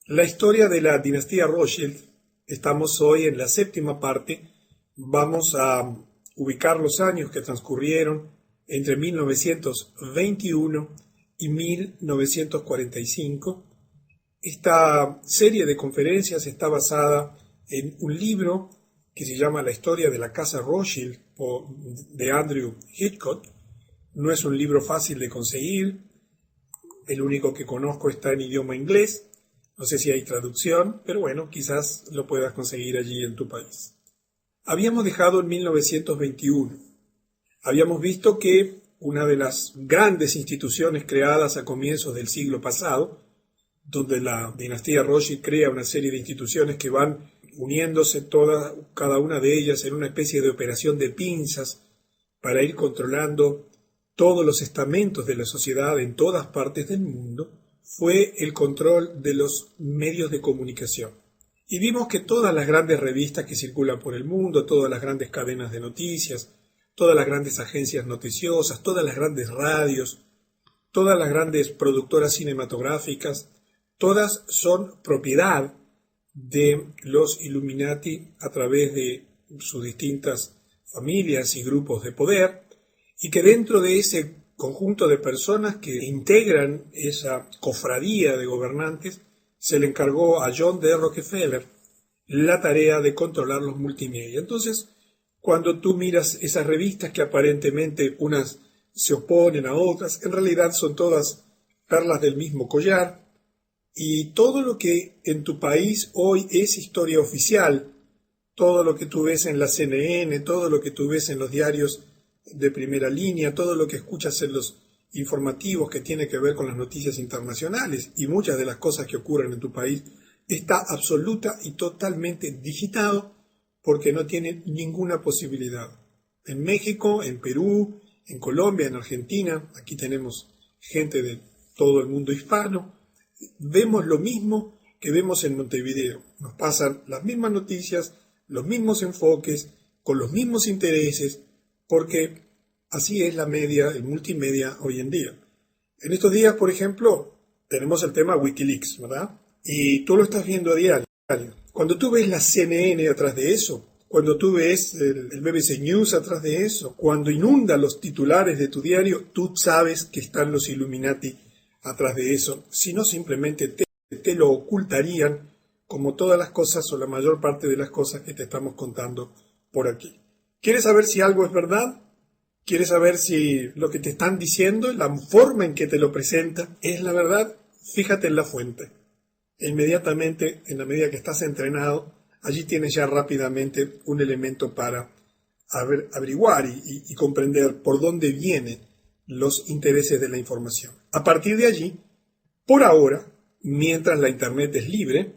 La historia de la dinastía Rothschild, estamos hoy en la séptima parte, vamos a ubicar los años que transcurrieron entre 1921 y 1945. Esta serie de conferencias está basada en un libro que se llama La historia de la casa Rothschild de Andrew Hitchcock. No es un libro fácil de conseguir, el único que conozco está en idioma inglés. No sé si hay traducción, pero bueno, quizás lo puedas conseguir allí en tu país. Habíamos dejado en 1921. Habíamos visto que una de las grandes instituciones creadas a comienzos del siglo pasado, donde la dinastía Rothschild crea una serie de instituciones que van uniéndose cada una de ellas en una especie de operación de pinzas para ir controlando todos los estamentos de la sociedad en todas partes del mundo, fue el control de los medios de comunicación. Y vimos que todas las grandes revistas que circulan por el mundo, todas las grandes cadenas de noticias, todas las grandes agencias noticiosas, todas las grandes radios, todas las grandes productoras cinematográficas, todas son propiedad de los Illuminati a través de sus distintas familias y grupos de poder, y que dentro de ese conjunto de personas que integran esa cofradía de gobernantes, se le encargó a John D. Rockefeller la tarea de controlar los multimedia. Entonces, cuando tú miras esas revistas que aparentemente unas se oponen a otras, en realidad son todas perlas del mismo collar, y todo lo que en tu país hoy es historia oficial, todo lo que tú ves en la CNN, todo lo que tú ves en los diarios de primera línea, todo lo que escuchas en los informativos que tiene que ver con las noticias internacionales y muchas de las cosas que ocurren en tu país, está absoluta y totalmente digitado porque no tiene ninguna posibilidad. En México, en Perú, en Colombia, en Argentina, aquí tenemos gente de todo el mundo hispano, vemos lo mismo que vemos en Montevideo. Nos pasan las mismas noticias, los mismos enfoques, con los mismos intereses, porque así es la media, el multimedia hoy en día. En estos días, por ejemplo, tenemos el tema Wikileaks, ¿verdad? Y tú lo estás viendo a diario. Cuando tú ves la CNN atrás de eso, cuando tú ves el BBC News atrás de eso, cuando inunda los titulares de tu diario, tú sabes que están los Illuminati atrás de eso, si no simplemente te lo ocultarían como todas las cosas o la mayor parte de las cosas que te estamos contando por aquí. ¿Quieres saber si algo es verdad? ¿Quieres saber si lo que te están diciendo, la forma en que te lo presenta, es la verdad? Fíjate en la fuente. E inmediatamente, en la medida que estás entrenado, allí tienes ya rápidamente un elemento para averiguar y comprender por dónde vienen los intereses de la información. A partir de allí, por ahora, mientras la Internet es libre,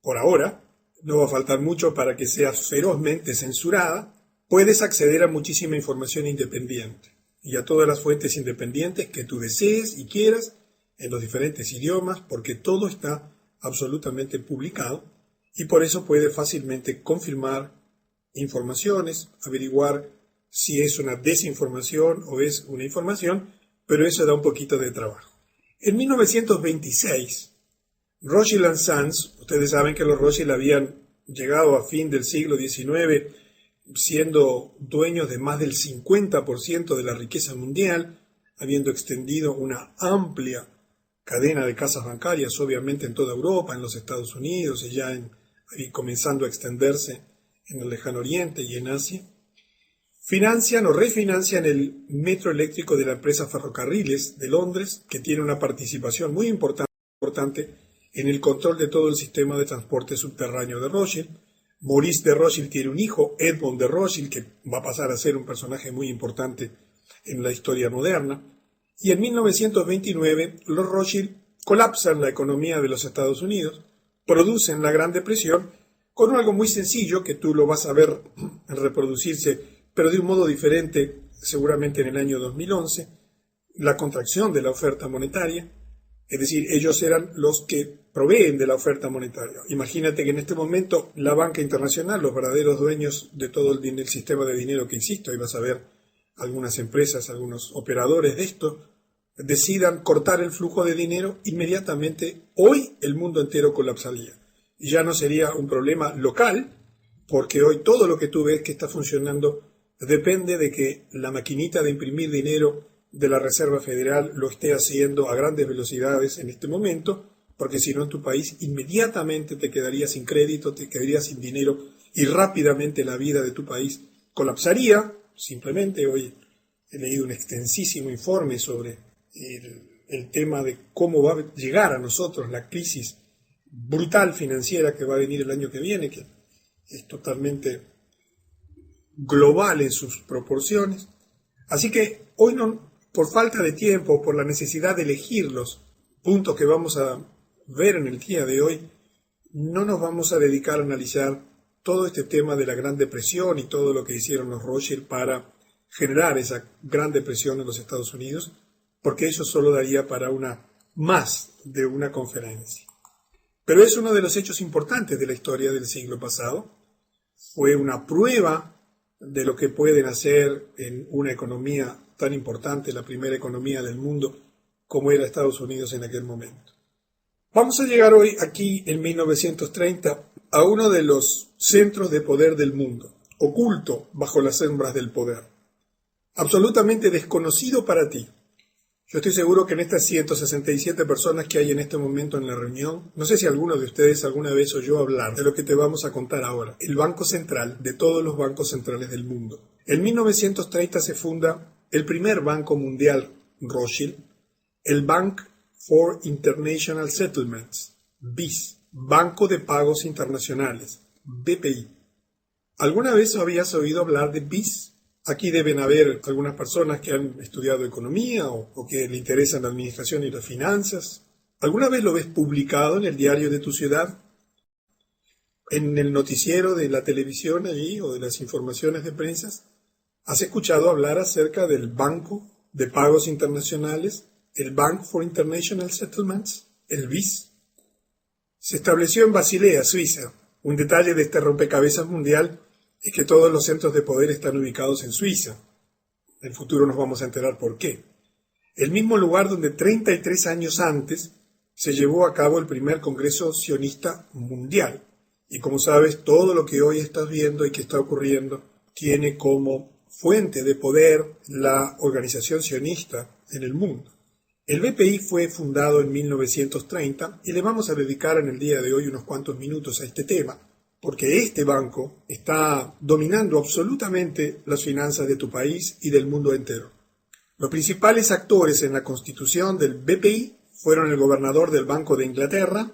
por ahora, no va a faltar mucho para que sea ferozmente censurada, puedes acceder a muchísima información independiente y a todas las fuentes independientes que tú desees y quieras en los diferentes idiomas, porque todo está absolutamente publicado y por eso puedes fácilmente confirmar informaciones, averiguar si es una desinformación o es una información, pero eso da un poquito de trabajo. En 1926, Rothschild & Sons, ustedes saben que los Rothschild habían llegado a fin del siglo XIX siendo dueños de más del 50% de la riqueza mundial, habiendo extendido una amplia cadena de casas bancarias, obviamente en toda Europa, en los Estados Unidos y ya comenzando a extenderse en el Lejano Oriente y en Asia. Financian o refinancian el metro eléctrico de la empresa Ferrocarriles de Londres, que tiene una participación muy importante en el control de todo el sistema de transporte subterráneo de Rothschild. Maurice de Rothschild tiene un hijo, Edmond de Rothschild, que va a pasar a ser un personaje muy importante en la historia moderna. Y en 1929 los Rothschild colapsan la economía de los Estados Unidos, producen la Gran Depresión, con algo muy sencillo que tú lo vas a ver reproducirse, pero de un modo diferente seguramente en el año 2011, la contracción de la oferta monetaria. Es decir, ellos eran los que proveen de la oferta monetaria. Imagínate que en este momento la banca internacional, los verdaderos dueños de todo el sistema de dinero que existe, ahí vas a ver algunas empresas, algunos operadores de esto, decidan cortar el flujo de dinero, inmediatamente hoy el mundo entero colapsaría. Y ya no sería un problema local, porque hoy todo lo que tú ves que está funcionando depende de que la maquinita de imprimir dinero de la Reserva Federal lo esté haciendo a grandes velocidades en este momento, porque si no en tu país inmediatamente te quedarías sin crédito, te quedarías sin dinero y rápidamente la vida de tu país colapsaría. Simplemente hoy he leído un extensísimo informe sobre el tema de cómo va a llegar a nosotros la crisis brutal financiera que va a venir el año que viene, que es totalmente global en sus proporciones. Así que hoy no, por falta de tiempo, por la necesidad de elegir los puntos que vamos a ver en el día de hoy, no nos vamos a dedicar a analizar todo este tema de la Gran Depresión y todo lo que hicieron los Rothschild para generar esa Gran Depresión en los Estados Unidos, porque eso solo daría para más de una conferencia. Pero es uno de los hechos importantes de la historia del siglo pasado. Fue una prueba de lo que pueden hacer en una economía tan importante, la primera economía del mundo, como era Estados Unidos en aquel momento. Vamos a llegar hoy, aquí en 1930, a uno de los centros de poder del mundo, oculto bajo las sombras del poder, absolutamente desconocido para ti. Yo estoy seguro que en estas 167 personas que hay en este momento en la reunión, no sé si alguno de ustedes alguna vez oyó hablar de lo que te vamos a contar ahora, el Banco Central de todos los bancos centrales del mundo. En 1930 se funda el primer banco mundial Rothschild, el Bank for International Settlements, BIS, Banco de Pagos Internacionales, BPI. ¿Alguna vez habías oído hablar de BIS? Aquí deben haber algunas personas que han estudiado economía o que le interesan la administración y las finanzas. ¿Alguna vez lo ves publicado en el diario de tu ciudad? ¿En el noticiero de la televisión allí o de las informaciones de prensa? ¿Has escuchado hablar acerca del Banco de Pagos Internacionales, el Bank for International Settlements, el BIS? Se estableció en Basilea, Suiza. Un detalle de este rompecabezas mundial es que todos los centros de poder están ubicados en Suiza. En el futuro nos vamos a enterar por qué. El mismo lugar donde 33 años antes se llevó a cabo el primer Congreso Sionista Mundial. Y como sabes, todo lo que hoy estás viendo y que está ocurriendo tiene como fuente de poder la organización sionista en el mundo. El BPI fue fundado en 1930 y le vamos a dedicar en el día de hoy unos cuantos minutos a este tema, porque este banco está dominando absolutamente las finanzas de tu país y del mundo entero. Los principales actores en la constitución del BPI fueron el gobernador del Banco de Inglaterra,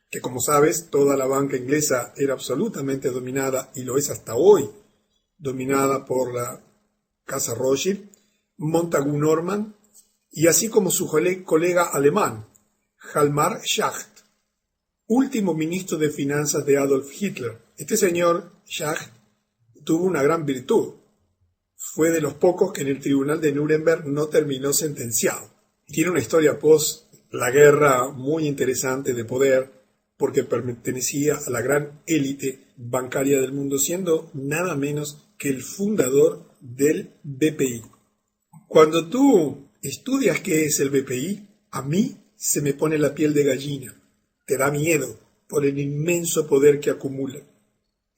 que como sabes, toda la banca inglesa era absolutamente dominada, y lo es hasta hoy, dominada por la Casa Rothschild, Montagu Norman, y así como su colega alemán, Hjalmar Schacht, último ministro de Finanzas de Adolf Hitler. Este señor, Schacht, tuvo una gran virtud. Fue de los pocos que en el tribunal de Nuremberg no terminó sentenciado. Tiene una historia post la guerra muy interesante de poder, porque pertenecía a la gran élite bancaria del mundo, siendo nada menos que el fundador del BPI. Cuando tú estudias qué es el BPI, a mí se me pone la piel de gallina. Te da miedo por el inmenso poder que acumula.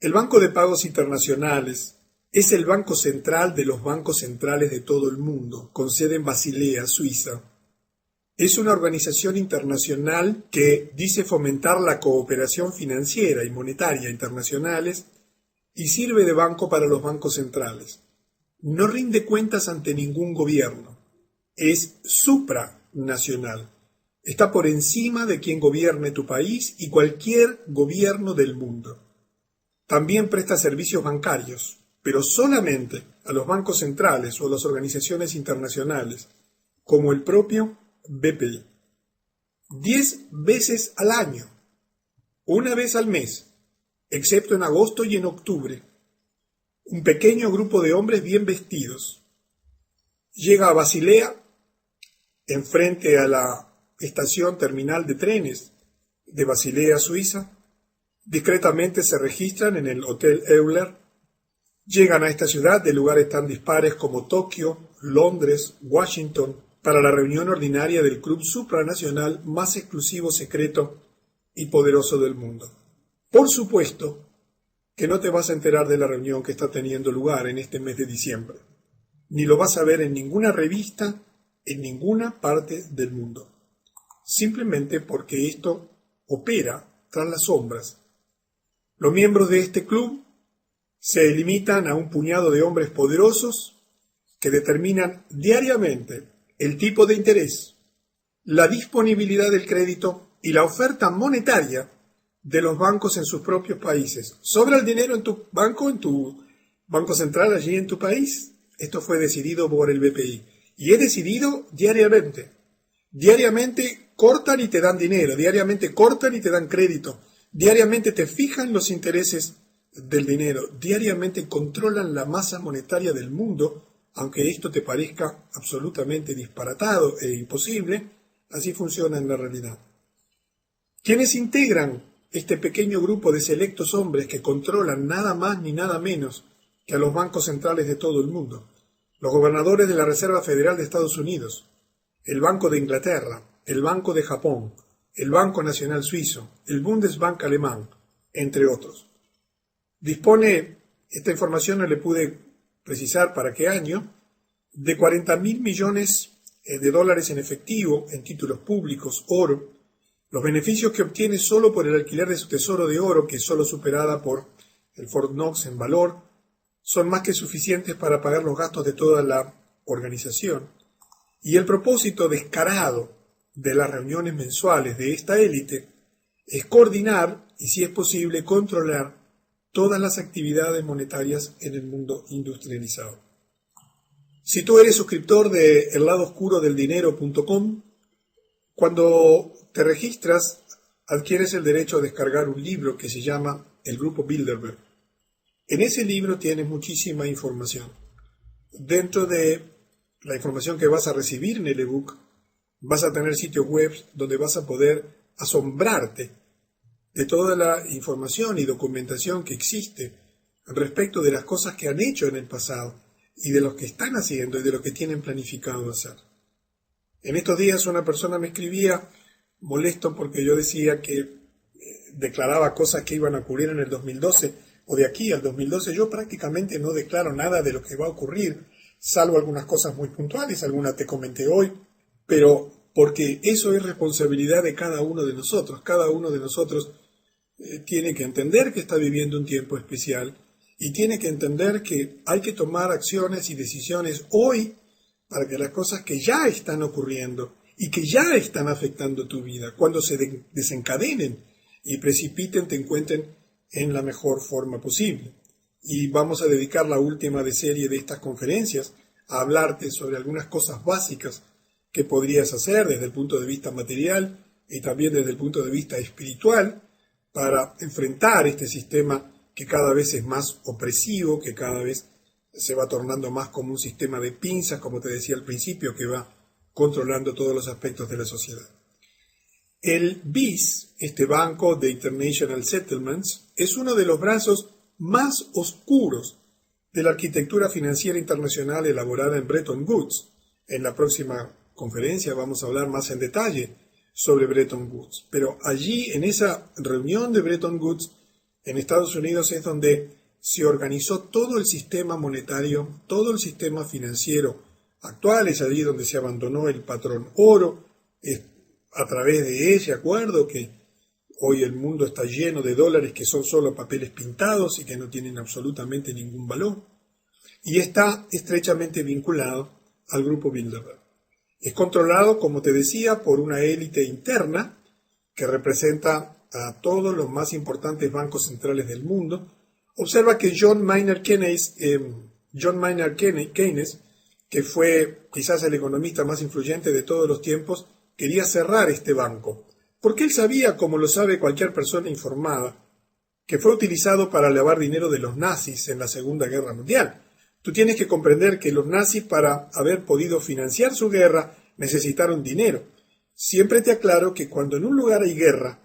El Banco de Pagos Internacionales es el banco central de los bancos centrales de todo el mundo, con sede en Basilea, Suiza. Es una organización internacional que dice fomentar la cooperación financiera y monetaria internacionales y sirve de banco para los bancos centrales. No rinde cuentas ante ningún gobierno. Es supranacional. Está por encima de quien gobierne tu país y cualquier gobierno del mundo. También presta servicios bancarios, pero solamente a los bancos centrales o a las organizaciones internacionales, como el propio BPI. 10 veces al año, una vez al mes, excepto en agosto y en octubre, un pequeño grupo de hombres bien vestidos llega a Basilea, enfrente a la estación terminal de trenes de Basilea, Suiza. Discretamente se registran en el Hotel Euler. Llegan a esta ciudad de lugares tan dispares como Tokio, Londres, Washington, para la reunión ordinaria del club supranacional más exclusivo, secreto y poderoso del mundo. Por supuesto que no te vas a enterar de la reunión que está teniendo lugar en este mes de diciembre, ni lo vas a ver en ninguna revista, en ninguna parte del mundo, simplemente porque esto opera tras las sombras. Los miembros de este club se limitan a un puñado de hombres poderosos que determinan diariamente el tipo de interés, la disponibilidad del crédito y la oferta monetaria de los bancos en sus propios países. ¿Sobra el dinero en tu banco central allí en tu país? Esto fue decidido por el BPI y es decidido diariamente. Diariamente cortan y te dan dinero, diariamente cortan y te dan crédito, diariamente te fijan los intereses del dinero, diariamente controlan la masa monetaria del mundo, aunque esto te parezca absolutamente disparatado e imposible, así funciona en la realidad. ¿Quiénes integran este pequeño grupo de selectos hombres que controlan nada más ni nada menos que a los bancos centrales de todo el mundo? Los gobernadores de la Reserva Federal de Estados Unidos, el Banco de Inglaterra, el Banco de Japón, el Banco Nacional Suizo, el Bundesbank alemán, entre otros. Dispone, esta información no le pude precisar para qué año, de 40.000 millones de dólares en efectivo, en títulos públicos, oro, los beneficios que obtiene solo por el alquiler de su tesoro de oro, que es solo superada por el Fort Knox en valor, son más que suficientes para pagar los gastos de toda la organización. Y el propósito descarado de las reuniones mensuales de esta élite es coordinar y, si es posible, controlar todas las actividades monetarias en el mundo industrializado. Si tú eres suscriptor de elladoscurodeldinero.com, cuando te registras, adquieres el derecho a descargar un libro que se llama El Grupo Bilderberg. En ese libro tienes muchísima información. Dentro de la información que vas a recibir en el ebook, vas a tener sitios web donde vas a poder asombrarte de toda la información y documentación que existe respecto de las cosas que han hecho en el pasado y de los que están haciendo y de lo que tienen planificado hacer. En estos días una persona me escribía molesto porque yo decía que declaraba cosas que iban a ocurrir en el 2012 o de aquí al 2012. Yo prácticamente no declaro nada de lo que va a ocurrir, salvo algunas cosas muy puntuales, algunas te comenté hoy, pero porque eso es responsabilidad de cada uno de nosotros. Cada uno de nosotros tiene que entender que está viviendo un tiempo especial y tiene que entender que hay que tomar acciones y decisiones hoy para que las cosas que ya están ocurriendo y que ya están afectando tu vida, cuando se desencadenen y precipiten, te encuentren en la mejor forma posible. Y vamos a dedicar la última de serie de estas conferencias a hablarte sobre algunas cosas básicas que podrías hacer desde el punto de vista material y también desde el punto de vista espiritual para enfrentar este sistema que cada vez es más opresivo, que cada vez se va tornando más como un sistema de pinzas, como te decía al principio, que va controlando todos los aspectos de la sociedad. El BIS, este Banco de International Settlements, es uno de los brazos más oscuros de la arquitectura financiera internacional elaborada en Bretton Woods. En la próxima conferencia vamos a hablar más en detalle sobre Bretton Woods. Pero allí, en esa reunión de Bretton Woods, en Estados Unidos, es donde se organizó todo el sistema monetario, todo el sistema financiero actual. Es allí donde se abandonó el patrón oro. Es a través de ese acuerdo que hoy el mundo está lleno de dólares que son solo papeles pintados y que no tienen absolutamente ningún valor. Y está estrechamente vinculado al Grupo Bilderberg. Es controlado, como te decía, por una élite interna que representa a todos los más importantes bancos centrales del mundo. Observa que John Maynard Keynes, que fue quizás el economista más influyente de todos los tiempos, quería cerrar este banco, porque él sabía, como lo sabe cualquier persona informada, que fue utilizado para lavar dinero de los nazis en la Segunda Guerra Mundial. Tú tienes que comprender que los nazis, para haber podido financiar su guerra, necesitaron dinero. Siempre te aclaro que cuando en un lugar hay guerra,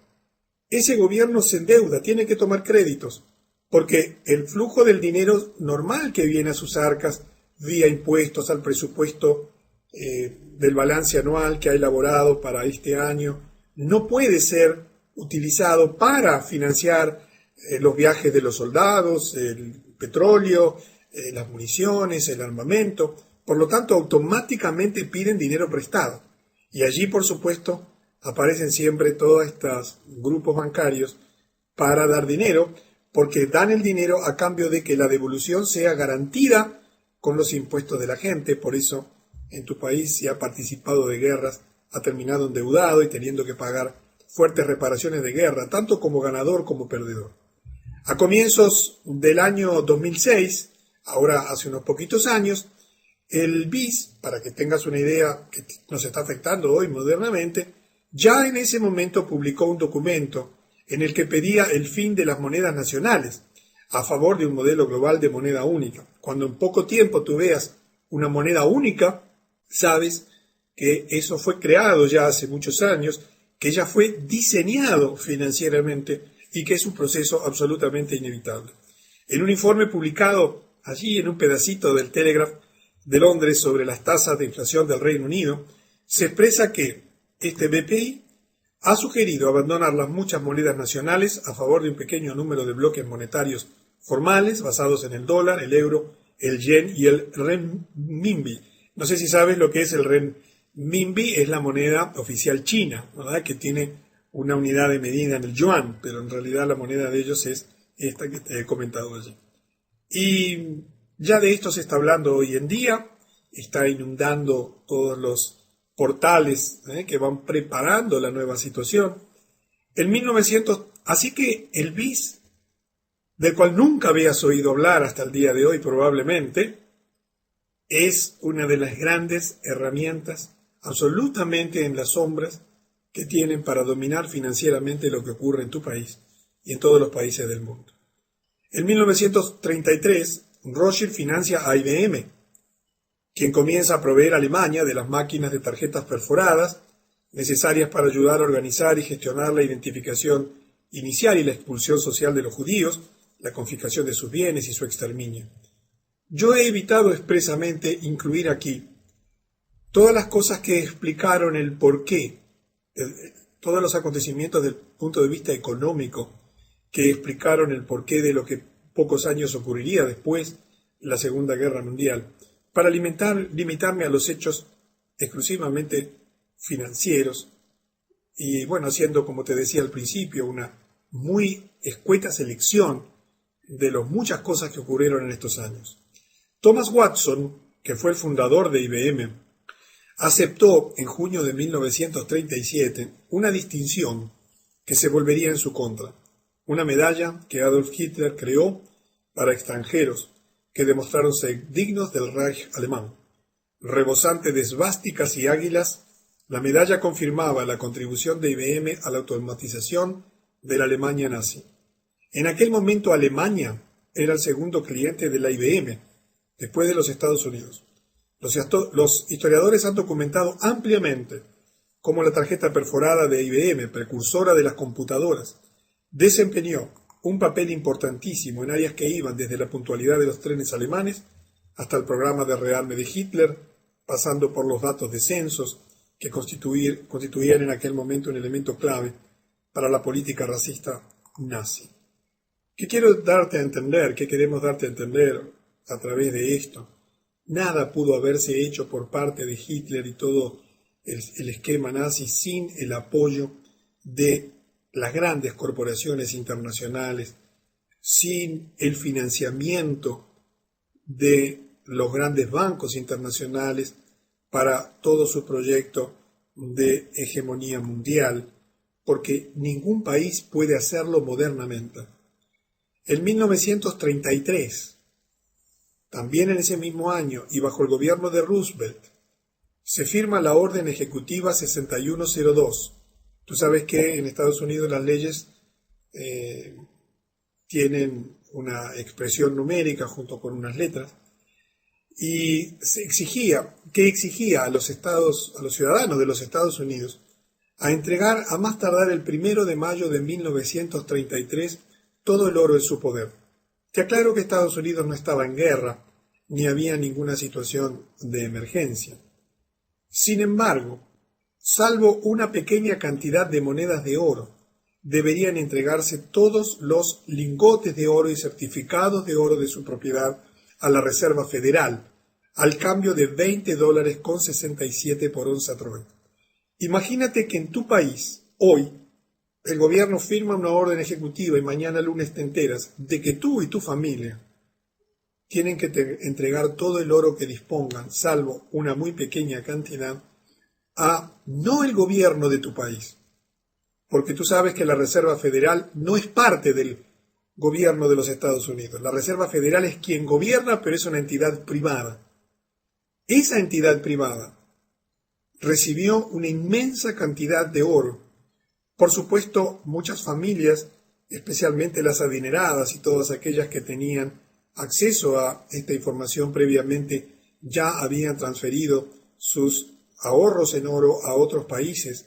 ese gobierno se endeuda, tiene que tomar créditos, porque el flujo del dinero normal que viene a sus arcas, vía impuestos al presupuesto del balance anual que ha elaborado para este año no puede ser utilizado para financiar los viajes de los soldados, el petróleo, las municiones, el armamento. Por lo tanto, automáticamente piden dinero prestado. Y allí, por supuesto, aparecen siempre todos estos grupos bancarios para dar dinero, porque dan el dinero a cambio de que la devolución sea garantida con los impuestos de la gente. Por eso, en tu país, si ha participado de guerras, ha terminado endeudado y teniendo que pagar fuertes reparaciones de guerra, tanto como ganador como perdedor. A comienzos del año 2006, ahora hace unos poquitos años, el BIS, para que tengas una idea que nos está afectando hoy modernamente, ya en ese momento publicó un documento en el que pedía el fin de las monedas nacionales, a favor de un modelo global de moneda única. Cuando en poco tiempo tú veas una moneda única, sabes que eso fue creado ya hace muchos años, que ya fue diseñado financieramente y que es un proceso absolutamente inevitable. En un informe publicado allí en un pedacito del Telegraph de Londres sobre las tasas de inflación del Reino Unido, se expresa que este BPI ha sugerido abandonar las muchas monedas nacionales a favor de un pequeño número de bloques monetarios formales basados en el dólar, el euro, el yen y el renminbi. No sé si sabes lo que es el renminbi, es la moneda oficial china, ¿verdad? Que tiene una unidad de medida en el yuan, pero en realidad la moneda de ellos es esta que te he comentado allí. Y ya de esto se está hablando hoy en día, está inundando todos los portales que van preparando la nueva situación. En 1900, así que el BIS, del cual nunca habías oído hablar hasta el día de hoy probablemente, es una de las grandes herramientas absolutamente en las sombras que tienen para dominar financieramente lo que ocurre en tu país y en todos los países del mundo. En 1933, Rothschild financia a IBM, quien comienza a proveer a Alemania de las máquinas de tarjetas perforadas necesarias para ayudar a organizar y gestionar la identificación inicial y la expulsión social de los judíos, la confiscación de sus bienes y su exterminio. Yo he evitado expresamente incluir aquí todas las cosas que explicaron el porqué, todos los acontecimientos desde el punto de vista económico, que explicaron el porqué de lo que pocos años ocurriría después de la Segunda Guerra Mundial, para limitarme a los hechos exclusivamente financieros y, bueno, haciendo, como te decía al principio, una muy escueta selección de las muchas cosas que ocurrieron en estos años. Thomas Watson, que fue el fundador de IBM, aceptó en junio de 1937 una distinción que se volvería en su contra, una medalla que Adolf Hitler creó para extranjeros que demostraron ser dignos del Reich alemán. Rebosante de esvásticas y águilas, la medalla confirmaba la contribución de IBM a la automatización de la Alemania nazi. En aquel momento Alemania era el segundo cliente de la IBM, después de los Estados Unidos. Los historiadores han documentado ampliamente cómo la tarjeta perforada de IBM, precursora de las computadoras, desempeñó un papel importantísimo en áreas que iban desde la puntualidad de los trenes alemanes hasta el programa de rearme de Hitler, pasando por los datos de censos que constituían en aquel momento un elemento clave para la política racista nazi. ¿Qué quiero darte a entender? ¿Qué queremos darte a entender a través de esto? Nada pudo haberse hecho por parte de Hitler y todo el esquema nazi sin el apoyo de las grandes corporaciones internacionales, sin el financiamiento de los grandes bancos internacionales para todo su proyecto de hegemonía mundial, porque ningún país puede hacerlo modernamente. En 1933, también en ese mismo año y bajo el gobierno de Roosevelt, se firma la Orden Ejecutiva 6102. Tú sabes que en Estados Unidos las leyes tienen una expresión numérica junto con unas letras, y se exigía a los ciudadanos de los Estados Unidos a entregar a más tardar el 1 de mayo de 1933 todo el oro en su poder. Te aclaro que Estados Unidos no estaba en guerra, ni había ninguna situación de emergencia. Sin embargo, salvo una pequeña cantidad de monedas de oro, deberían entregarse todos los lingotes de oro y certificados de oro de su propiedad a la Reserva Federal, al cambio de $20.67 por onza Troy. Imagínate que en tu país, hoy, el gobierno firma una orden ejecutiva y mañana lunes te enteras de que tú y tu familia tienen que entregar todo el oro que dispongan, salvo una muy pequeña cantidad, a no el gobierno de tu país. Porque tú sabes que la Reserva Federal no es parte del gobierno de los Estados Unidos. La Reserva Federal es quien gobierna, pero es una entidad privada. Esa entidad privada recibió una inmensa cantidad de oro. Por supuesto, muchas familias, especialmente las adineradas y todas aquellas que tenían acceso a esta información previamente, ya habían transferido sus ahorros en oro a otros países.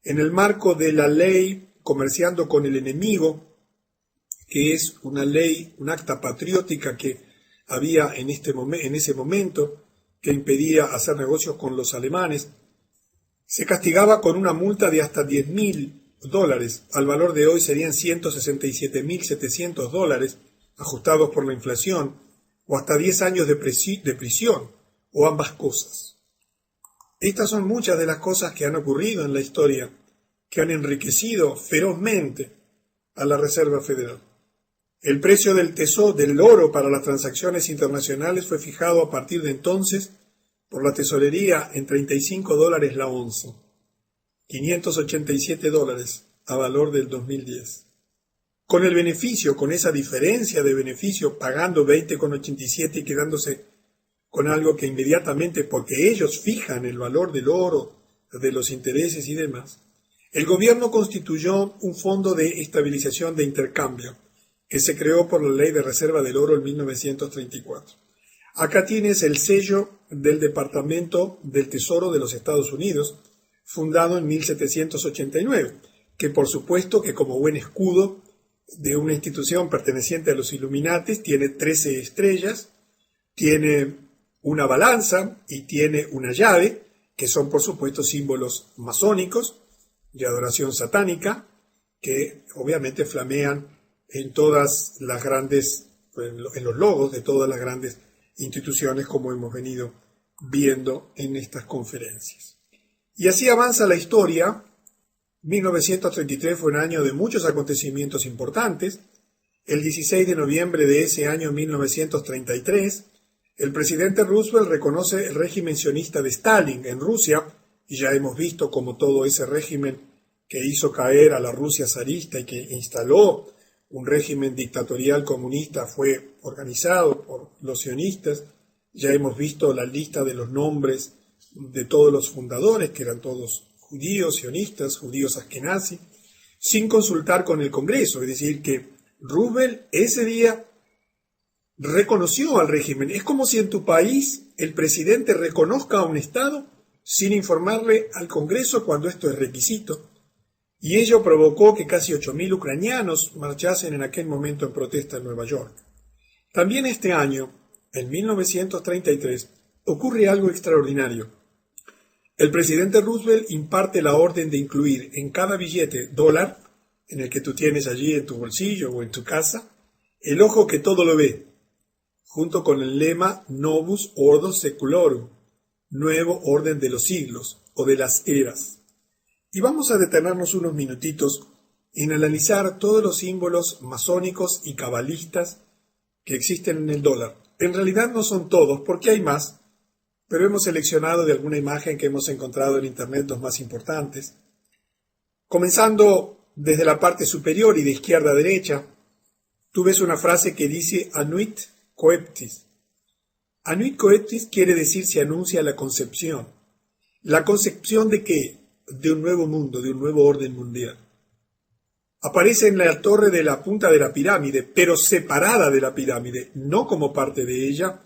En el marco de la ley Comerciando con el Enemigo, que es una ley, un acta patriótica que había en ese momento, que impedía hacer negocios con los alemanes, se castigaba con una multa de hasta $10.000. Al valor de hoy serían $167.700, ajustados por la inflación, o hasta 10 años de prisión, o ambas cosas. Estas son muchas de las cosas que han ocurrido en la historia, que han enriquecido ferozmente a la Reserva Federal. El precio del oro para las transacciones internacionales fue fijado a partir de entonces por la tesorería en $35 la onza, $587 a valor del 2010. Con el beneficio, con esa diferencia de beneficio, pagando 20,87 y quedándose con algo que inmediatamente, porque ellos fijan el valor del oro, de los intereses y demás, el gobierno constituyó un fondo de estabilización de intercambio que se creó por la Ley de Reserva del Oro en 1934. Acá tienes el sello del Departamento del Tesoro de los Estados Unidos, fundado en 1789, que por supuesto que como buen escudo de una institución perteneciente a los Illuminatis tiene 13 estrellas, tiene una balanza y tiene una llave, que son por supuesto símbolos masónicos de adoración satánica, que obviamente flamean en todas las grandes, en los logos de todas las grandes instituciones, como hemos venido viendo en estas conferencias. Y así avanza la historia. 1933 fue un año de muchos acontecimientos importantes. El 16 de noviembre de ese año 1933, el presidente Roosevelt reconoce el régimen sionista de Stalin en Rusia, y ya hemos visto cómo todo ese régimen que hizo caer a la Rusia zarista y que instaló un régimen dictatorial comunista fue organizado por los sionistas. Ya hemos visto la lista de los nombres de todos los fundadores, que eran todos judíos, sionistas, judíos askenazí, sin consultar con el Congreso. Es decir, que Roosevelt ese día reconoció al régimen. Es como si en tu país el presidente reconozca a un Estado sin informarle al Congreso cuando esto es requisito. Y ello provocó que casi 8.000 ucranianos marchasen en aquel momento en protesta en Nueva York. También este año, en 1933, ocurre algo extraordinario. El presidente Roosevelt imparte la orden de incluir en cada billete dólar, en el que tú tienes allí en tu bolsillo o en tu casa, el ojo que todo lo ve, junto con el lema Novus Ordo Seculorum, nuevo orden de los siglos o de las eras. Y vamos a detenernos unos minutitos en analizar todos los símbolos masónicos y cabalistas que existen en el dólar. En realidad no son todos, porque hay más, pero hemos seleccionado de alguna imagen que hemos encontrado en Internet los más importantes. Comenzando desde la parte superior y de izquierda a derecha, tú ves una frase que dice Anuit Coeptis. Anuit Coeptis quiere decir se anuncia la concepción. ¿La concepción de qué? De un nuevo mundo, de un nuevo orden mundial. Aparece en la torre de la punta de la pirámide, pero separada de la pirámide, no como parte de ella,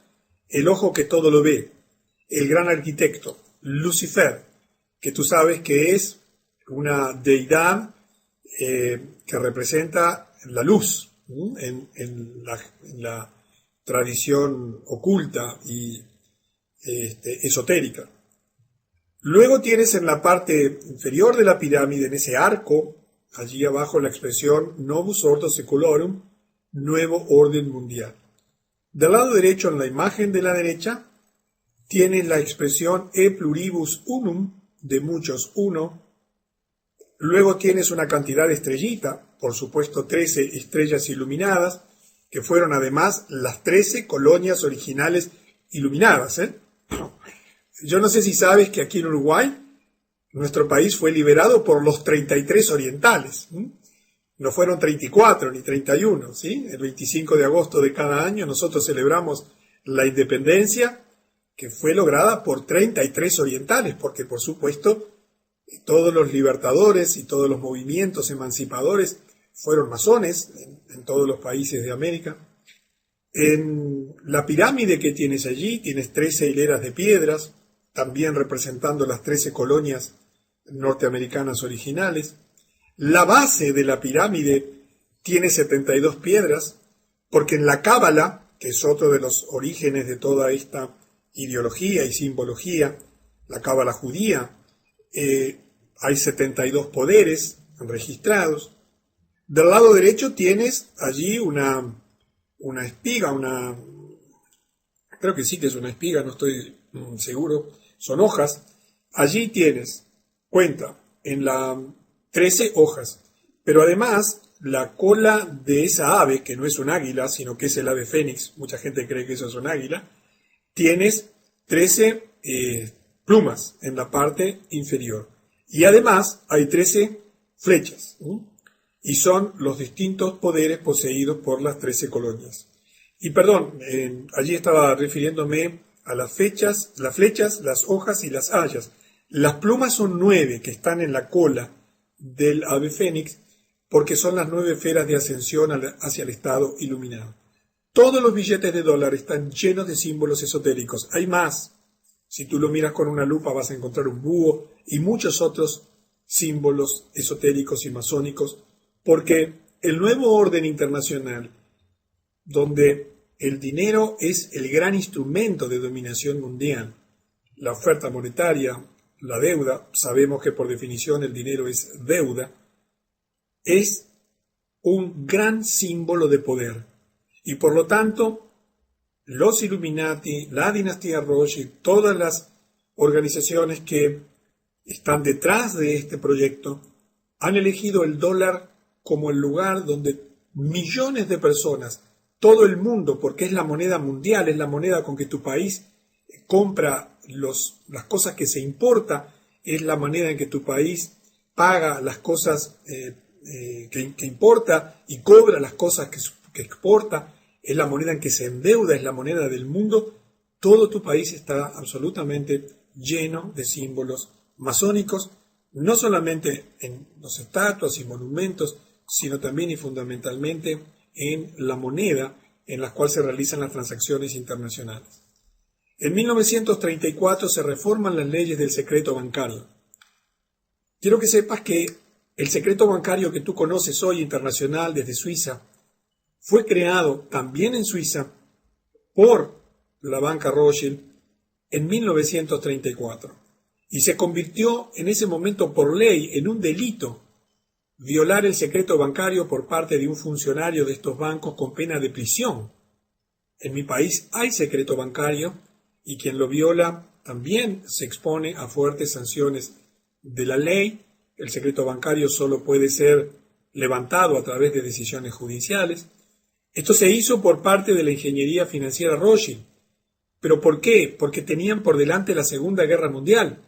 el ojo que todo lo ve, el gran arquitecto, Lucifer, que tú sabes que es una deidad que representa la luz en la tradición oculta y esotérica. Luego tienes en la parte inferior de la pirámide, en ese arco, allí abajo la expresión Novus Ordo Secolorum, Nuevo Orden Mundial. Del lado derecho, en la imagen de la derecha, tienes la expresión E Pluribus Unum, de muchos uno. Luego tienes una cantidad de estrellita, por supuesto 13 estrellas iluminadas, que fueron además las 13 colonias originales iluminadas. Yo no sé si sabes que aquí en Uruguay, nuestro país fue liberado por los 33 orientales. No fueron 34 ni 31, ¿sí? El 25 de agosto de cada año nosotros celebramos la independencia que fue lograda por 33 orientales, porque por supuesto todos los libertadores y todos los movimientos emancipadores fueron masones en todos los países de América. En la pirámide que tienes allí tienes 13 hileras de piedras, también representando las 13 colonias norteamericanas originales. La base de la pirámide tiene 72 piedras, porque en la Cábala, que es otro de los orígenes de toda esta ideología y simbología, la Cábala judía, hay 72 poderes registrados. Del lado derecho tienes allí una espiga, creo que sí que es una espiga, no estoy seguro, son hojas. Allí tienes, cuenta, en la 13 hojas, pero además la cola de esa ave, que no es un águila, sino que es el ave fénix, mucha gente cree que eso es un águila, tienes 13 plumas en la parte inferior. Y además hay 13 flechas, y son los distintos poderes poseídos por las 13 colonias. Y perdón, allí estaba refiriéndome a las flechas, las hojas y las hayas. Las plumas son 9 que están en la cola del ave fénix, porque son las 9 esferas de ascensión hacia el estado iluminado. Todos los billetes de dólar están llenos de símbolos esotéricos. Hay más. Si tú lo miras con una lupa vas a encontrar un búho y muchos otros símbolos esotéricos y masónicos, porque el nuevo orden internacional, donde el dinero es el gran instrumento de dominación mundial, la oferta monetaria, la deuda, sabemos que por definición el dinero es deuda, es un gran símbolo de poder. Y por lo tanto, los Illuminati, la dinastía Rothschild, todas las organizaciones que están detrás de este proyecto, han elegido el dólar como el lugar donde millones de personas, todo el mundo, porque es la moneda mundial, es la moneda con que tu país compra las cosas que se importa, es la moneda en que tu país paga las cosas que importa y cobra las cosas que exporta, es la moneda en que se endeuda, es la moneda del mundo. Todo tu país está absolutamente lleno de símbolos masónicos, no solamente en las estatuas y monumentos, sino también y fundamentalmente en la moneda en la cual se realizan las transacciones internacionales. En 1934 se reforman las leyes del secreto bancario. Quiero que sepas que el secreto bancario que tú conoces hoy internacional desde Suiza fue creado también en Suiza por la banca Rothschild en 1934 y se convirtió en ese momento por ley en un delito violar el secreto bancario por parte de un funcionario de estos bancos con pena de prisión. En mi país hay secreto bancario y quien lo viola también se expone a fuertes sanciones de la ley. El secreto bancario solo puede ser levantado a través de decisiones judiciales. Esto se hizo por parte de la ingeniería financiera Rothschild. ¿Pero por qué? Porque tenían por delante la Segunda Guerra Mundial.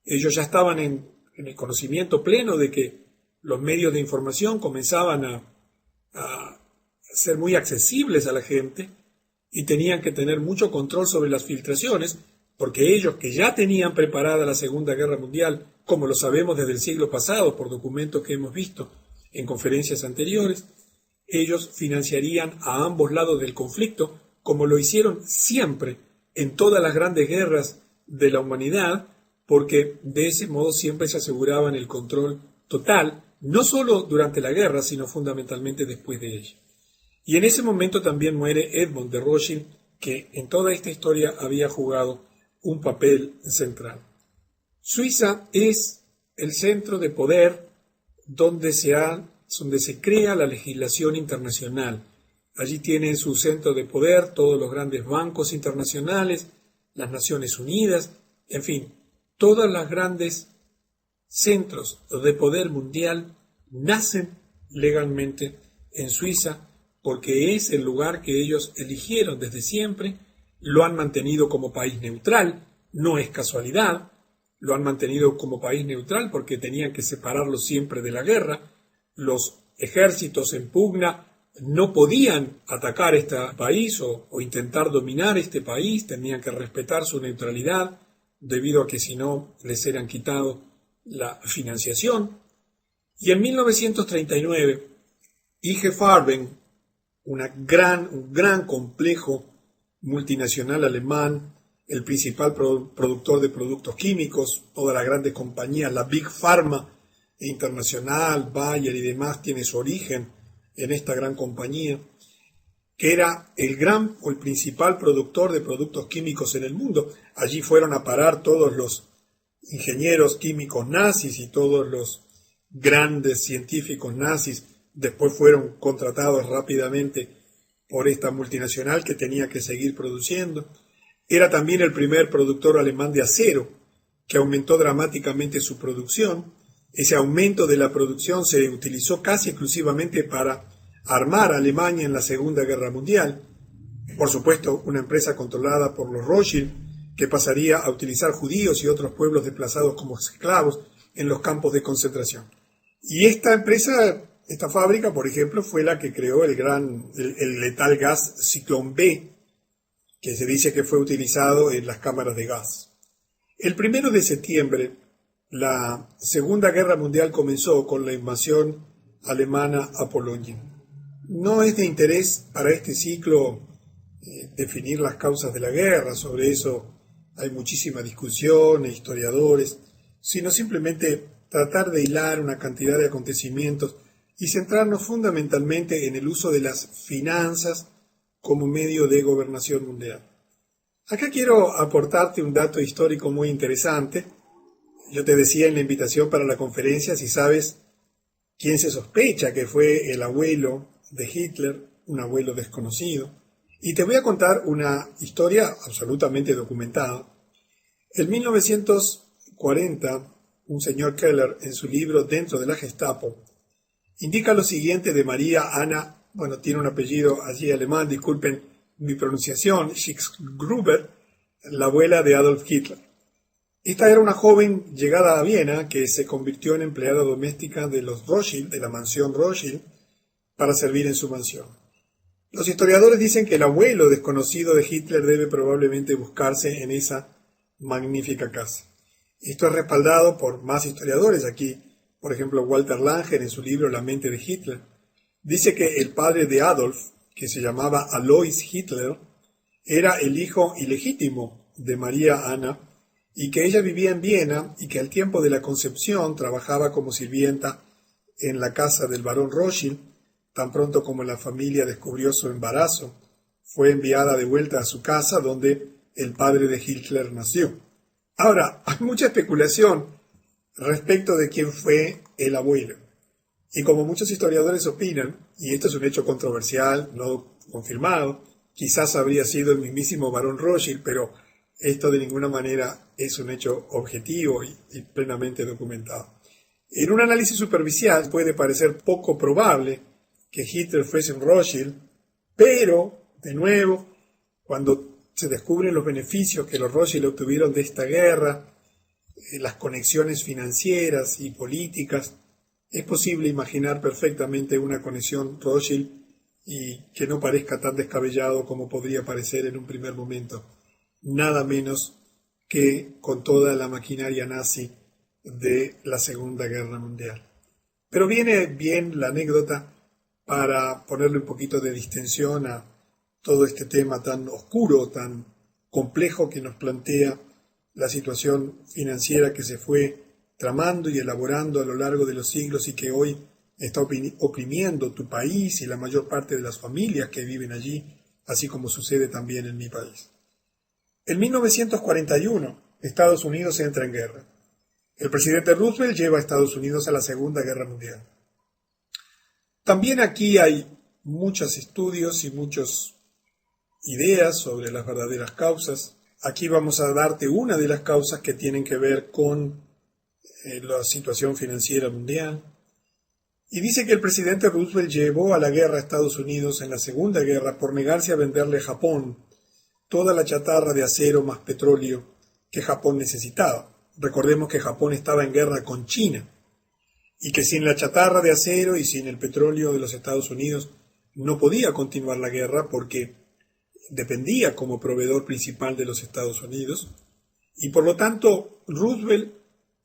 Ellos ya estaban en el conocimiento pleno de que los medios de información comenzaban a ser muy accesibles a la gente y tenían que tener mucho control sobre las filtraciones, porque ellos, que ya tenían preparada la Segunda Guerra Mundial, como lo sabemos desde el siglo pasado por documentos que hemos visto en conferencias anteriores, ellos financiarían a ambos lados del conflicto, como lo hicieron siempre en todas las grandes guerras de la humanidad, porque de ese modo siempre se aseguraban el control total, no solo durante la guerra, sino fundamentalmente después de ella. Y en ese momento también muere Edmond de Rothschild, que en toda esta historia había jugado un papel central. Suiza es el centro de poder donde se crea la legislación internacional. Allí tienen su centro de poder todos los grandes bancos internacionales, las Naciones Unidas, en fin, todos los grandes centros de poder mundial nacen legalmente en Suiza porque es el lugar que ellos eligieron desde siempre, lo han mantenido como país neutral, no es casualidad, lo han mantenido como país neutral porque tenían que separarlo siempre de la guerra, los ejércitos en pugna no podían atacar este país o intentar dominar este país, tenían que respetar su neutralidad, debido a que si no les eran quitado la financiación. Y en 1939, IG Farben, un gran complejo multinacional alemán, el principal productor de productos químicos, todas las grandes compañías, la Big Pharma internacional, Bayer y demás, tiene su origen en esta gran compañía, que era el principal productor de productos químicos en el mundo. Allí fueron a parar todos los ingenieros químicos nazis y todos los grandes científicos nazis. Después fueron contratados rápidamente por esta multinacional que tenía que seguir produciendo. Era también el primer productor alemán de acero, que aumentó dramáticamente su producción. Ese aumento de la producción se utilizó casi exclusivamente para armar a Alemania en la Segunda Guerra Mundial. Por supuesto, una empresa controlada por los Rothschild, que pasaría a utilizar judíos y otros pueblos desplazados como esclavos en los campos de concentración. Y esta fábrica, por ejemplo, fue la que creó el letal gas Ciclón B, que se dice que fue utilizado en las cámaras de gas. El 1 de septiembre, la Segunda Guerra Mundial comenzó con la invasión alemana a Polonia. No es de interés para este ciclo definir las causas de la guerra, sobre eso hay muchísima discusión, historiadores, sino simplemente tratar de hilar una cantidad de acontecimientos y centrarnos fundamentalmente en el uso de las finanzas como medio de gobernación mundial. Acá quiero aportarte un dato histórico muy interesante. Yo te decía en la invitación para la conferencia, si sabes quién se sospecha que fue el abuelo de Hitler, un abuelo desconocido. Y te voy a contar una historia absolutamente documentada. En 1940, un señor Keller, en su libro Dentro de la Gestapo, indica lo siguiente de María Anna, tiene un apellido allí alemán, disculpen mi pronunciación, Schick-Gruber, la abuela de Adolf Hitler. Esta era una joven llegada a Viena que se convirtió en empleada doméstica de los Rothschild, de la mansión Rothschild, para servir en su mansión. Los historiadores dicen que el abuelo desconocido de Hitler debe probablemente buscarse en esa magnífica casa. Esto es respaldado por más historiadores aquí, por ejemplo Walter Langer en su libro La mente de Hitler. Dice que el padre de Adolf, que se llamaba Alois Hitler, era el hijo ilegítimo de María Anna y que ella vivía en Viena y que al tiempo de la concepción trabajaba como sirvienta en la casa del barón Rothschild. Tan pronto como la familia descubrió su embarazo, fue enviada de vuelta a su casa donde el padre de Hitler nació. Ahora, hay mucha especulación respecto de quién fue el abuelo. Y como muchos historiadores opinan, y esto es un hecho controversial, no confirmado, quizás habría sido el mismísimo barón Rothschild, pero esto de ninguna manera es un hecho objetivo y plenamente documentado. En un análisis superficial puede parecer poco probable que Hitler fuese un Rothschild, pero, de nuevo, cuando se descubren los beneficios que los Rothschild obtuvieron de esta guerra, las conexiones financieras y políticas, es posible imaginar perfectamente una conexión Rothschild y que no parezca tan descabellado como podría parecer en un primer momento, nada menos que con toda la maquinaria nazi de la Segunda Guerra Mundial. Pero viene bien la anécdota para ponerle un poquito de distensión a todo este tema tan oscuro, tan complejo que nos plantea la situación financiera que se fue tramando y elaborando a lo largo de los siglos y que hoy está oprimiendo tu país y la mayor parte de las familias que viven allí, así como sucede también en mi país. En 1941, Estados Unidos entra en guerra. El presidente Roosevelt lleva a Estados Unidos a la Segunda Guerra Mundial. También aquí hay muchos estudios y muchas ideas sobre las verdaderas causas. Aquí vamos a darte una de las causas que tienen que ver con la situación financiera mundial. Y dice que el presidente Roosevelt llevó a la guerra a Estados Unidos en la Segunda Guerra por negarse a venderle a Japón toda la chatarra de acero más petróleo que Japón necesitaba. Recordemos que Japón estaba en guerra con China y que sin la chatarra de acero y sin el petróleo de los Estados Unidos no podía continuar la guerra porque dependía como proveedor principal de los Estados Unidos, y por lo tanto Roosevelt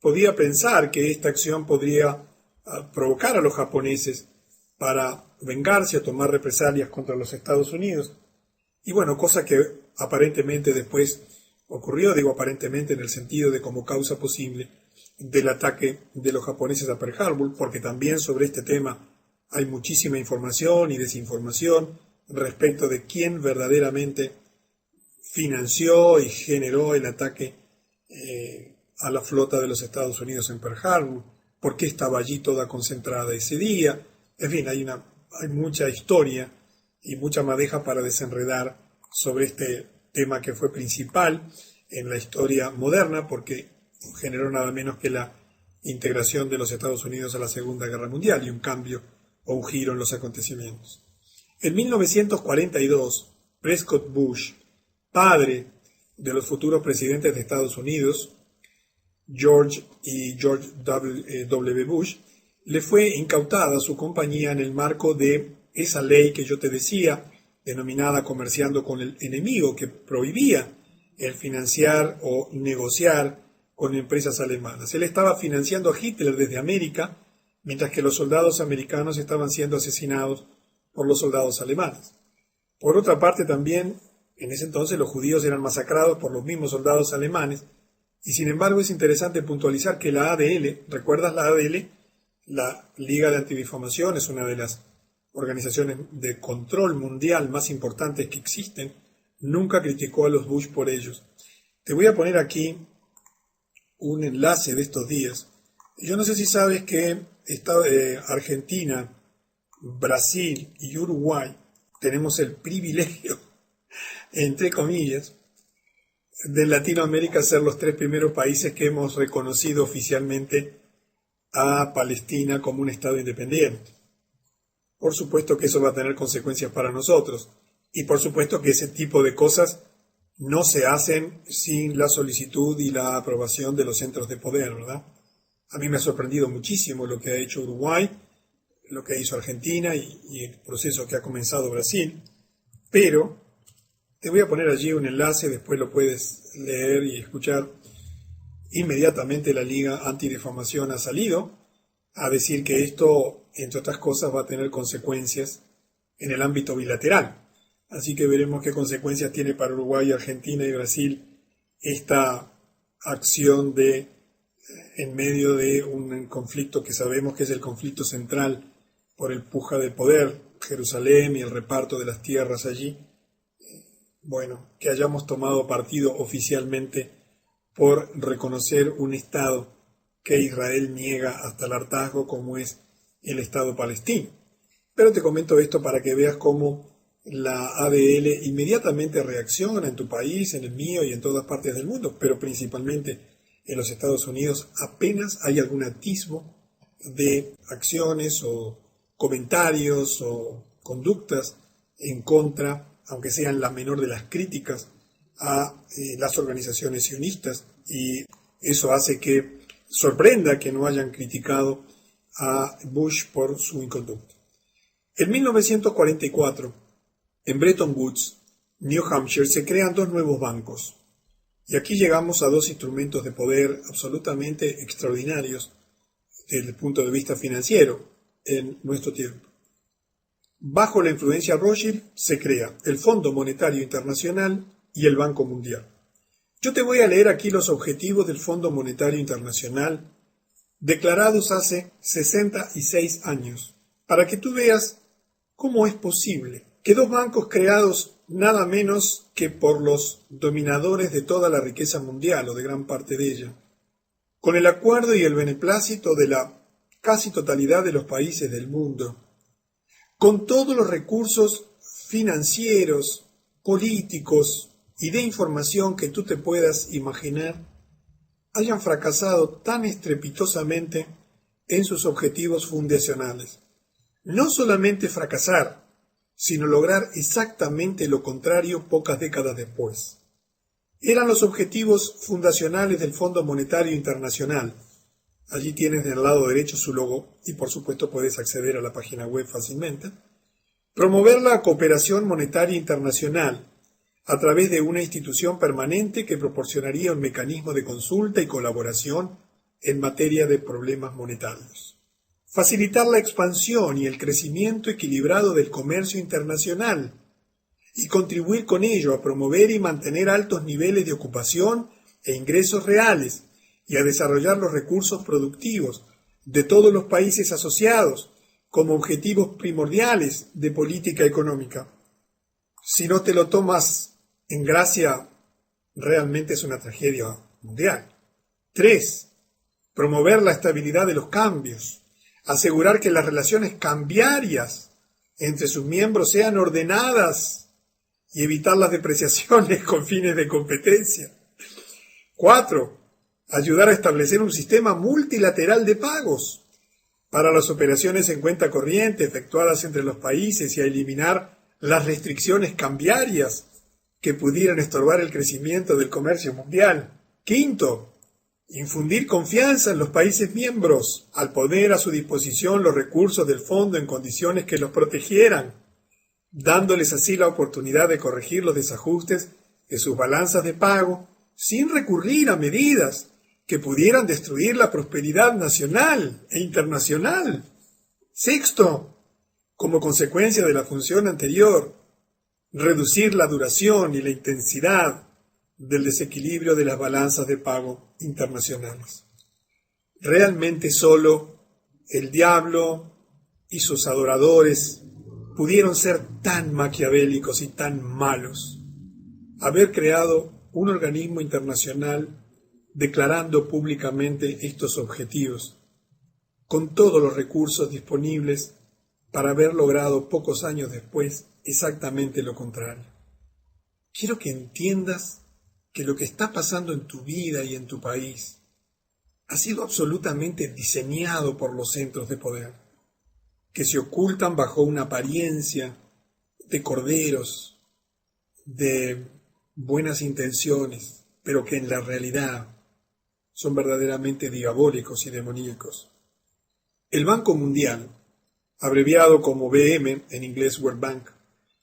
podía pensar que esta acción podría provocar a los japoneses para vengarse o tomar represalias contra los Estados Unidos. Y bueno, cosa que aparentemente después ocurrió, digo aparentemente en el sentido de como causa posible del ataque de los japoneses a Pearl Harbor, porque también sobre este tema hay muchísima información y desinformación respecto de quién verdaderamente financió y generó el ataque a la flota de los Estados Unidos en Pearl Harbor, por qué estaba allí toda concentrada ese día. En fin, hay mucha historia y mucha madeja para desenredar sobre este tema que fue principal en la historia moderna, porque generó nada menos que la integración de los Estados Unidos a la Segunda Guerra Mundial y un cambio o un giro en los acontecimientos. En 1942, Prescott Bush, padre de los futuros presidentes de Estados Unidos, George W. Bush, le fue incautada su compañía en el marco de esa ley que yo te decía, denominada Comerciando con el Enemigo, que prohibía el financiar o negociar con empresas alemanas. Él estaba financiando a Hitler desde América, mientras que los soldados americanos estaban siendo asesinados por los soldados alemanes. Por otra parte también, en ese entonces los judíos eran masacrados por los mismos soldados alemanes, y sin embargo es interesante puntualizar que la ADL, ¿recuerdas la ADL? La Liga de Antidifamación es una de las organizaciones de control mundial más importantes que existen, nunca criticó a los Bush por ellos. Te voy a poner aquí un enlace de estos días. Yo no sé si sabes que Argentina, Brasil y Uruguay tenemos el privilegio, entre comillas, de Latinoamérica ser los 3 primeros países que hemos reconocido oficialmente a Palestina como un Estado independiente. Por supuesto que eso va a tener consecuencias para nosotros, y por supuesto que ese tipo de cosas no se hacen sin la solicitud y la aprobación de los centros de poder, ¿verdad? A mí me ha sorprendido muchísimo lo que ha hecho Uruguay, lo que hizo Argentina y el proceso que ha comenzado Brasil, pero te voy a poner allí un enlace, después lo puedes leer y escuchar. Inmediatamente la Liga Antidifamación ha salido a decir que esto, entre otras cosas, va a tener consecuencias en el ámbito bilateral. Así que veremos qué consecuencias tiene para Uruguay, Argentina y Brasil esta acción en medio de un conflicto que sabemos que es el conflicto central por el puja de poder, Jerusalén y el reparto de las tierras allí. Bueno, que hayamos tomado partido oficialmente por reconocer un Estado que Israel niega hasta el hartazgo, como es el Estado palestino. Pero te comento esto para que veas cómo la ADL inmediatamente reacciona en tu país, en el mío y en todas partes del mundo, pero principalmente en los Estados Unidos. Apenas hay algún atisbo de acciones o comentarios o conductas en contra, aunque sean la menor de las críticas, a las organizaciones sionistas, y eso hace que sorprenda que no hayan criticado a Bush por su inconducta. En 1944, en Bretton Woods, New Hampshire, se crean 2 nuevos bancos. Y aquí llegamos a 2 instrumentos de poder absolutamente extraordinarios desde el punto de vista financiero en nuestro tiempo. Bajo la influencia Rothschild se crea el Fondo Monetario Internacional y el Banco Mundial. Yo te voy a leer aquí los objetivos del Fondo Monetario Internacional declarados hace 66 años, para que tú veas cómo es posible que 2 bancos creados nada menos que por los dominadores de toda la riqueza mundial o de gran parte de ella, con el acuerdo y el beneplácito de la casi totalidad de los países del mundo, con todos los recursos financieros, políticos y de información que tú te puedas imaginar, hayan fracasado tan estrepitosamente en sus objetivos fundacionales. No solamente fracasar, sino lograr exactamente lo contrario pocas décadas después. Eran los objetivos fundacionales del Fondo Monetario Internacional. Allí tienes del lado derecho su logo y por supuesto puedes acceder a la página web fácilmente. Promover la cooperación monetaria internacional a través de una institución permanente que proporcionaría un mecanismo de consulta y colaboración en materia de problemas monetarios. Facilitar la expansión y el crecimiento equilibrado del comercio internacional y contribuir con ello a promover y mantener altos niveles de ocupación e ingresos reales y a desarrollar los recursos productivos de todos los países asociados como objetivos primordiales de política económica. Si no te lo tomas en gracia, realmente es una tragedia mundial. 3. Promover la estabilidad de los cambios. Asegurar que las relaciones cambiarias entre sus miembros sean ordenadas y evitar las depreciaciones con fines de competencia. 4. Ayudar a establecer un sistema multilateral de pagos para las operaciones en cuenta corriente efectuadas entre los países y a eliminar las restricciones cambiarias que pudieran estorbar el crecimiento del comercio mundial. 5. Infundir confianza en los países miembros al poner a su disposición los recursos del fondo en condiciones que los protegieran, dándoles así la oportunidad de corregir los desajustes de sus balanzas de pago sin recurrir a medidas que pudieran destruir la prosperidad nacional e internacional. 6. Como consecuencia de la función anterior, reducir la duración y la intensidad del desequilibrio de las balanzas de pago internacionales. Realmente solo el diablo y sus adoradores pudieron ser tan maquiavélicos y tan malos, haber creado un organismo internacional declarando públicamente estos objetivos, con todos los recursos disponibles para haber logrado pocos años después exactamente lo contrario. Quiero que entiendas que lo que está pasando en tu vida y en tu país ha sido absolutamente diseñado por los centros de poder, que se ocultan bajo una apariencia de corderos, de buenas intenciones, pero que en la realidad son verdaderamente diabólicos y demoníacos. El Banco Mundial, abreviado como BM, en inglés World Bank,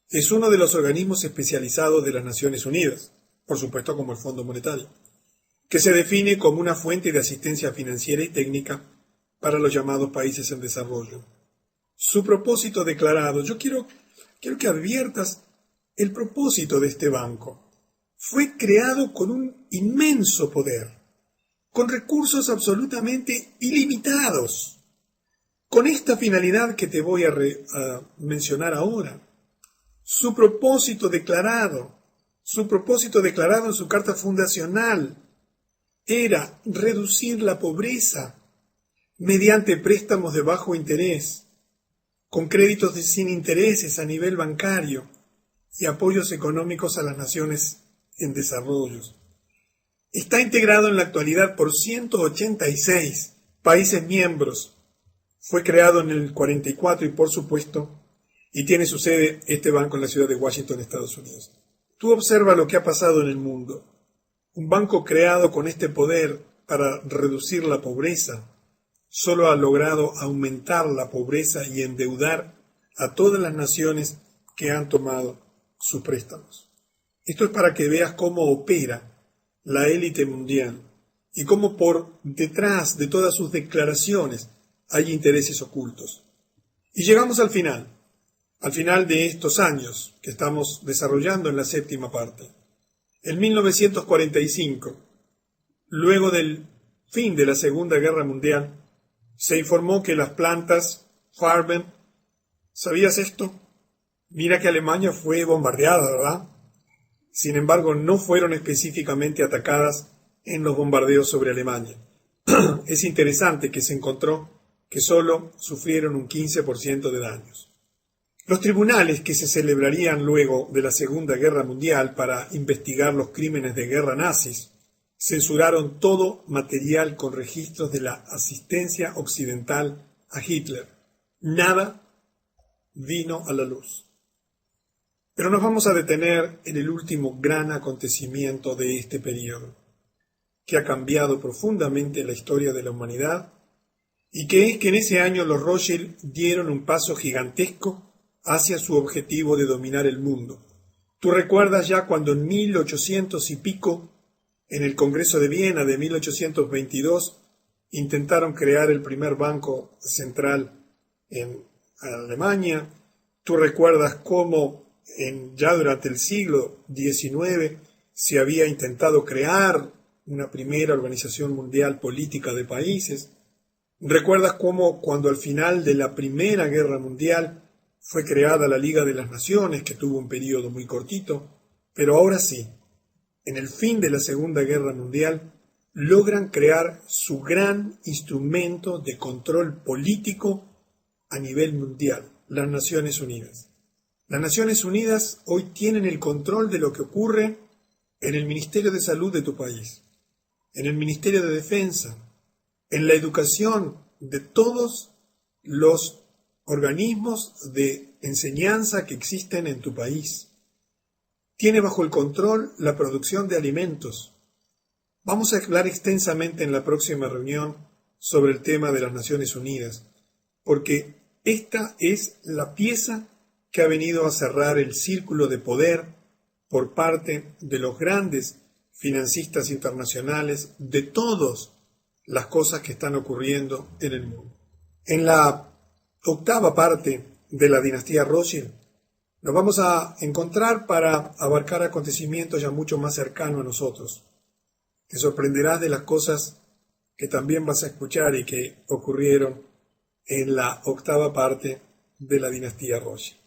es uno de los organismos especializados de las Naciones Unidas, por supuesto como el Fondo Monetario, que se define como una fuente de asistencia financiera y técnica para los llamados países en desarrollo. Su propósito declarado, yo quiero que adviertas el propósito de este banco. Fue creado con un inmenso poder, con recursos absolutamente ilimitados, con esta finalidad que te voy a mencionar ahora. Su propósito declarado en su carta fundacional era reducir la pobreza mediante préstamos de bajo interés, con créditos sin intereses a nivel bancario y apoyos económicos a las naciones en desarrollo. Está integrado en la actualidad por 186 países miembros. Fue creado en el 44 y por supuesto, y tiene su sede este banco en la ciudad de Washington, Estados Unidos. Tú observa lo que ha pasado en el mundo. Un banco creado con este poder para reducir la pobreza solo ha logrado aumentar la pobreza y endeudar a todas las naciones que han tomado sus préstamos. Esto es para que veas cómo opera la élite mundial y cómo por detrás de todas sus declaraciones hay intereses ocultos. Y llegamos al final de estos años que estamos desarrollando en la séptima parte. En 1945, luego del fin de la Segunda Guerra Mundial, se informó que las plantas Farben, ¿sabías esto? Mira que Alemania fue bombardeada, ¿verdad? Sin embargo, no fueron específicamente atacadas en los bombardeos sobre Alemania. es interesante que se encontró que solo sufrieron un 15% de daños. Los tribunales que se celebrarían luego de la Segunda Guerra Mundial para investigar los crímenes de guerra nazis censuraron todo material con registros de la asistencia occidental a Hitler. Nada vino a la luz. Pero nos vamos a detener en el último gran acontecimiento de este periodo, que ha cambiado profundamente la historia de la humanidad, y que es que en ese año los Rothschild dieron un paso gigantesco hacia su objetivo de dominar el mundo. Tú recuerdas ya cuando en 1800 y pico, en el Congreso de Viena de 1822, intentaron crear el primer banco central en Alemania. Tú recuerdas cómo ya durante el siglo XIX se había intentado crear una primera organización mundial política de países. Recuerdas cómo cuando al final de la Primera Guerra Mundial fue creada la Liga de las Naciones, que tuvo un periodo muy cortito, pero ahora sí, en el fin de la Segunda Guerra Mundial, logran crear su gran instrumento de control político a nivel mundial, las Naciones Unidas. Las Naciones Unidas hoy tienen el control de lo que ocurre en el Ministerio de Salud de tu país, en el Ministerio de Defensa, en la educación de todos los organismos de enseñanza que existen en tu país. Tiene bajo el control la producción de alimentos. Vamos a hablar extensamente en la próxima reunión sobre el tema de las Naciones Unidas, porque esta es la pieza que ha venido a cerrar el círculo de poder por parte de los grandes financistas internacionales de todas las cosas que están ocurriendo en el mundo. En la octava parte de la dinastía Rothschild nos vamos a encontrar para abarcar acontecimientos ya mucho más cercanos a nosotros. Te sorprenderás de las cosas que también vas a escuchar y que ocurrieron en la octava parte de la dinastía Rothschild.